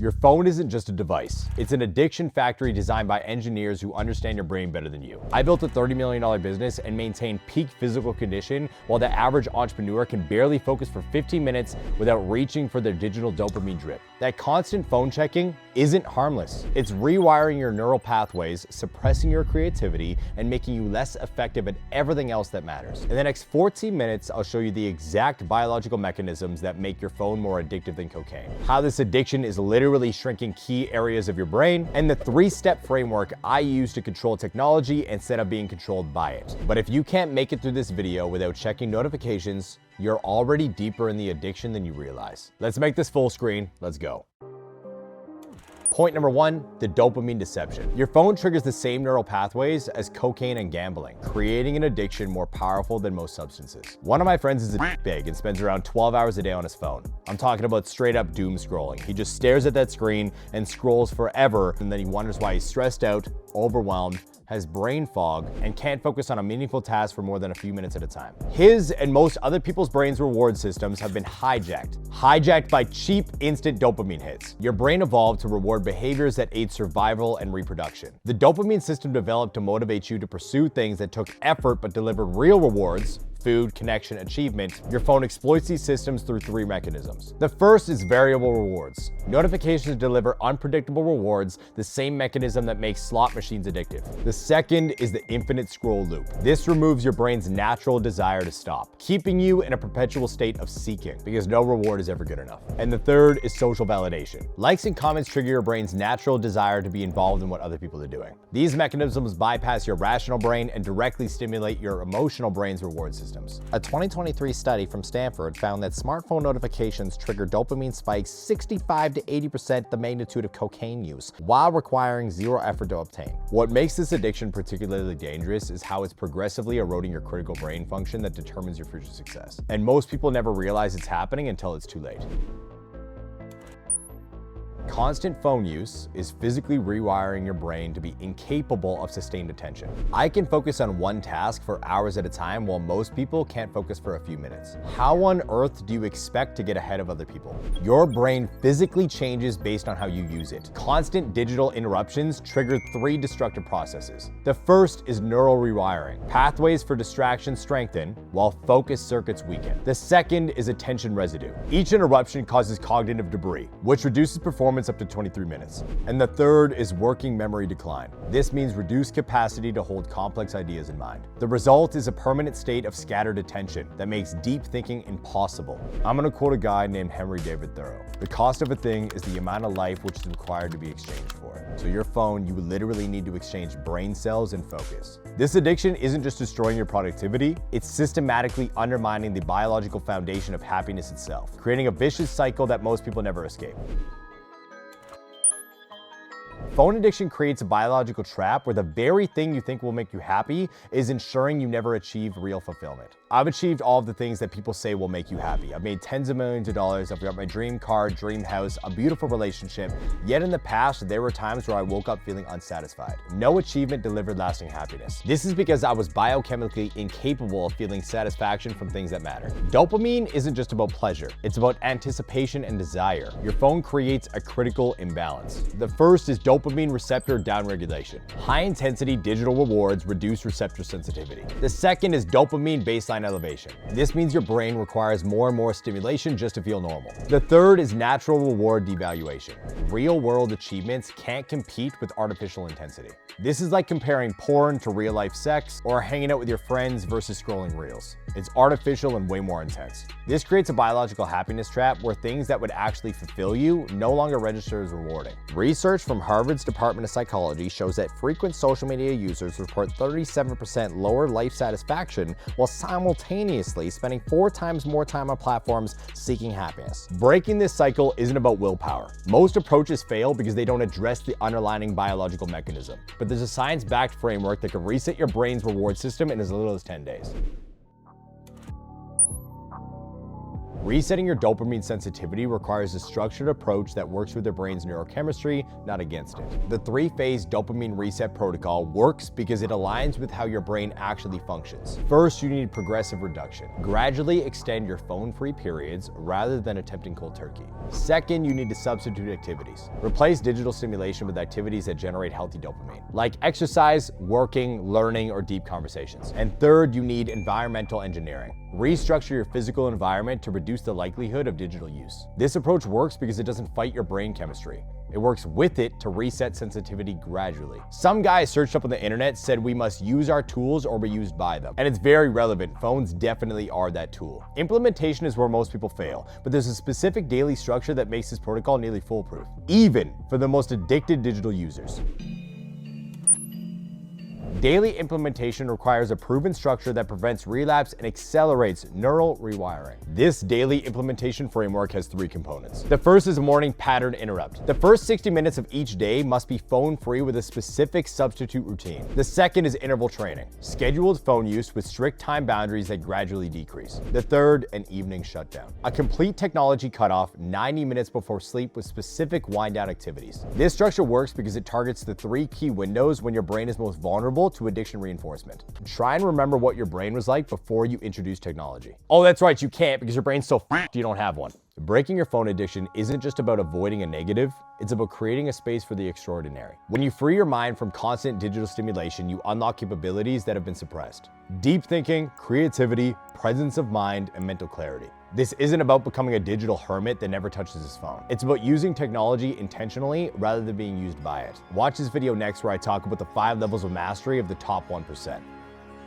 Your phone isn't just a device. It's an addiction factory designed by engineers who understand your brain better than you. I built a $30 million business and maintained peak physical condition while the average entrepreneur can barely focus for 15 minutes without reaching for their digital dopamine drip. That constant phone checking isn't harmless. It's rewiring your neural pathways, suppressing your creativity, and making you less effective at everything else that matters. In the next 14 minutes, I'll show you the exact biological mechanisms that make your phone more addictive than cocaine, how this addiction is literally shrinking key areas of your brain, and the 3-step framework I use to control technology instead of being controlled by it. But if you can't make it through this video without checking notifications, you're already deeper in the addiction than you realize. Let's make this full screen. Let's go. Point number 1, the dopamine deception. Your phone triggers the same neural pathways as cocaine and gambling, creating an addiction more powerful than most substances. One of my friends is big and spends around 12 hours a day on his phone. I'm talking about straight up doom scrolling. He just stares at that screen and scrolls forever, and then he wonders why he's stressed out, overwhelmed, has brain fog, and can't focus on a meaningful task for more than a few minutes at a time. His and most other people's brain's reward systems have been hijacked by cheap, instant dopamine hits. Your brain evolved to reward behaviors that aid survival and reproduction. The dopamine system developed to motivate you to pursue things that took effort but delivered real rewards: food, connection, achievement. Your phone exploits these systems through 3 mechanisms. The first is variable rewards. Notifications deliver unpredictable rewards, the same mechanism that makes slot machines addictive. The second is the infinite scroll loop. This removes your brain's natural desire to stop, keeping you in a perpetual state of seeking, because no reward is ever good enough. And the third is social validation. Likes and comments trigger your brain's natural desire to be involved in what other people are doing. These mechanisms bypass your rational brain and directly stimulate your emotional brain's reward system. A 2023 study from Stanford found that smartphone notifications trigger dopamine spikes 65 to 80% the magnitude of cocaine use, while requiring zero effort to obtain. What makes this addiction particularly dangerous is how it's progressively eroding your critical brain function that determines your future success. And most people never realize it's happening until it's too late. Constant phone use is physically rewiring your brain to be incapable of sustained attention. I can focus on one task for hours at a time while most people can't focus for a few minutes. How on earth do you expect to get ahead of other people? Your brain physically changes based on how you use it. Constant digital interruptions trigger 3 destructive processes. The first is neural rewiring. Pathways for distraction strengthen while focus circuits weaken. The second is attention residue. Each interruption causes cognitive debris, which reduces performance up to 23 minutes. And the third is working memory decline. This means reduced capacity to hold complex ideas in mind. The result is a permanent state of scattered attention that makes deep thinking impossible. I'm gonna quote a guy named Henry David Thoreau. The cost of a thing is the amount of life which is required to be exchanged for it. So your phone, you literally need to exchange brain cells and focus. This addiction isn't just destroying your productivity, it's systematically undermining the biological foundation of happiness itself, creating a vicious cycle that most people never escape. Phone addiction creates a biological trap where the very thing you think will make you happy is ensuring you never achieve real fulfillment. I've achieved all of the things that people say will make you happy. I've made tens of millions of dollars, I've got my dream car, dream house, a beautiful relationship, yet in the past, there were times where I woke up feeling unsatisfied. No achievement delivered lasting happiness. This is because I was biochemically incapable of feeling satisfaction from things that matter. Dopamine isn't just about pleasure, it's about anticipation and desire. Your phone creates a critical imbalance. The first is dopamine receptor downregulation. High-intensity digital rewards reduce receptor sensitivity. The second is dopamine baseline elevation. This means your brain requires more and more stimulation just to feel normal. The third is natural reward devaluation. Real-world achievements can't compete with artificial intensity. This is like comparing porn to real-life sex or hanging out with your friends versus scrolling reels. It's artificial and way more intense. This creates a biological happiness trap where things that would actually fulfill you no longer register as rewarding. Research from Harvard's Department of Psychology shows that frequent social media users report 37% lower life satisfaction while simultaneously spending 4 times more time on platforms seeking happiness. Breaking this cycle isn't about willpower. Most approaches fail because they don't address the underlying biological mechanism. But there's a science-backed framework that can reset your brain's reward system in as little as 10 days. Resetting your dopamine sensitivity requires a structured approach that works with your brain's neurochemistry, not against it. The 3-phase dopamine reset protocol works because it aligns with how your brain actually functions. First, you need progressive reduction. Gradually extend your phone-free periods rather than attempting cold turkey. Second, you need to substitute activities. Replace digital stimulation with activities that generate healthy dopamine, like exercise, working, learning, or deep conversations. And third, you need environmental engineering. Restructure your physical environment to reduce the likelihood of digital use. This approach works because it doesn't fight your brain chemistry. It works with it to reset sensitivity gradually. Some guy I searched up on the internet said we must use our tools or be used by them. And it's very relevant. Phones definitely are that tool. Implementation is where most people fail, but there's a specific daily structure that makes this protocol nearly foolproof, even for the most addicted digital users. Daily implementation requires a proven structure that prevents relapse and accelerates neural rewiring. This daily implementation framework has 3 components. The first is a morning pattern interrupt. The first 60 minutes of each day must be phone-free with a specific substitute routine. The second is interval training, scheduled phone use with strict time boundaries that gradually decrease. The third, an evening shutdown. A complete technology cutoff 90 minutes before sleep with specific wind-down activities. This structure works because it targets the 3 key windows when your brain is most vulnerable to addiction reinforcement. Try and remember what your brain was like before you introduced technology. Oh, that's right, you can't because your brain's so f***ed you don't have one. Breaking your phone addiction isn't just about avoiding a negative, it's about creating a space for the extraordinary. When you free your mind from constant digital stimulation, you unlock capabilities that have been suppressed. Deep thinking, creativity, presence of mind, and mental clarity. This isn't about becoming a digital hermit that never touches his phone. It's about using technology intentionally rather than being used by it. Watch this video next where I talk about the 5 levels of mastery of the top 1%.